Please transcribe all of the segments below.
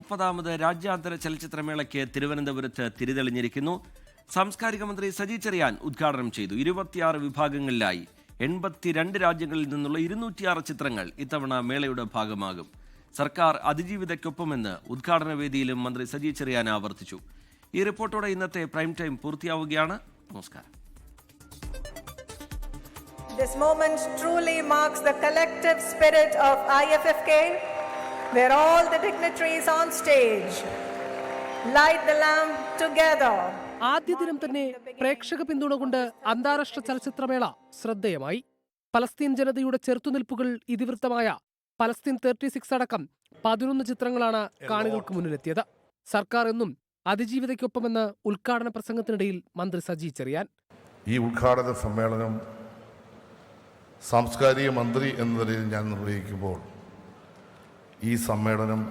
40ാമത് രാജ്യാന്തര ചലച്ചിത്രമേളയ്ക്ക് തിരുവനന്തപുരത്ത് തിരിതെളിഞ്ഞിരിക്കുന്നു. സാംസ്കാരിക മന്ത്രി സജി ചെറിയാൻ ഉദ്ഘാടനം ചെയ്തു. 26 വിഭാഗങ്ങളിലായി 82 രാജ്യങ്ങളിൽ നിന്നുള്ള 206 ചിത്രങ്ങൾ ഇത്തവണ മേളയുടെ ഭാഗമാകും. സർക്കാർ അതിജീവിതയ്ക്കൊപ്പമെന്ന് ഉദ്ഘാടന വേദിയിലും മന്ത്രി സജി ചെറിയാൻ ആവർത്തിച്ചു. ഈ റിപ്പോർട്ടോടെ ഇന്നത്തെ പ്രൈം ടൈം പൂർത്തിയാവുകയാണ്. നമസ്കാരം. This moment truly marks the collective spirit of IFFK, where all the dignitaries on stage light the lamp together. ആദ്യ ദിനം തന്നെ പ്രേക്ഷക പിന്തുണ കൊണ്ട് അന്താരാഷ്ട്ര ചലച്ചിത്രമേള ശ്രദ്ധേയമായി. പലസ്തീൻ ജനതയുടെ ചെറുത്തുനിൽപ്പുകൾ ഇതിവൃത്തമായ പലസ്തീൻ 36 അടക്കം 11 ചിത്രങ്ങളാണ് കാണികൾക്ക് മുന്നിലെത്തിയത്. സർക്കാർ എന്നും അതിജീവിതയ്ക്കൊപ്പമെന്ന് ഉദ്ഘാടന പ്രസംഗത്തിനിടയിൽ മന്ത്രി സജി ചെറിയാൻ. ഈ ഉദ്ഘാടന സമ്മേളനം സാംസ്കാരിക മന്ത്രി എന്ന നിലയിൽ ഞാൻ നിർവഹിക്കുമ്പോൾ ഈ സമ്മേളനം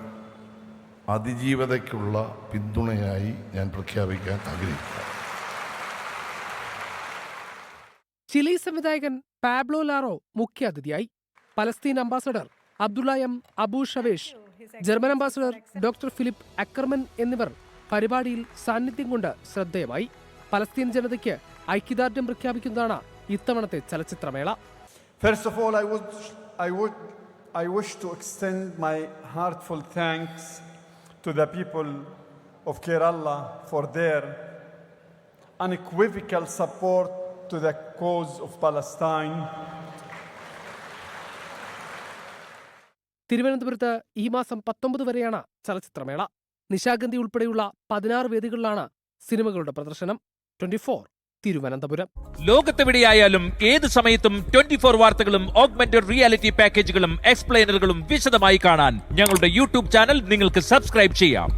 അതിജീവതയ്ക്കുള്ള പിന്തുണയായി ഞാൻ പ്രഖ്യാപിക്കാൻ ആഗ്രഹിക്കുന്നു. ചിലി സംവിധായകൻ പാബ്ലോ ലാറോ മുഖ്യാതിഥിയായി. Palestine ambassador Abdullah M Abu Shawesh, German ambassador doctor Philipp Ackermann എന്നിവർ പരിപാടിയിൽ സാന്നിധ്യം കൊണ്ട് ശ്രദ്ധേയമായി. പലസ്തീൻ ജനതയ്ക്ക് ഐക്യദാർഢ്യം പ്രഖ്യാപിക്കുന്നതാണ് ഇത്തവണത്തെ ചലച്ചിത്രമേള. First of all, I wish to extend my heartfelt thanks to the people of Kerala for their unequivocal support to the cause of Palestine. തിരുവനന്തപുരത്ത് ഈ മാസം 19 വരെയാണ് ചലച്ചിത്രമേള. നിശാഗന്ധി ഉൾപ്പെടെയുള്ള 16 വേദികളിലാണ് സിനിമകളുടെ പ്രദർശനം. 24 തിരുവനന്തപുരം. ലോകത്തെവിടെയായാലും ഏത് സമയത്തും 24 വാർത്തകളും ഓഗ്മെന്റഡ് റിയാലിറ്റി പാക്കേജുകളും എക്സ്പ്ലെയിനറുകളും വിശദമായി കാണാൻ ഞങ്ങളുടെ യൂട്യൂബ് ചാനൽ നിങ്ങൾക്ക് സബ്സ്ക്രൈബ് ചെയ്യാം.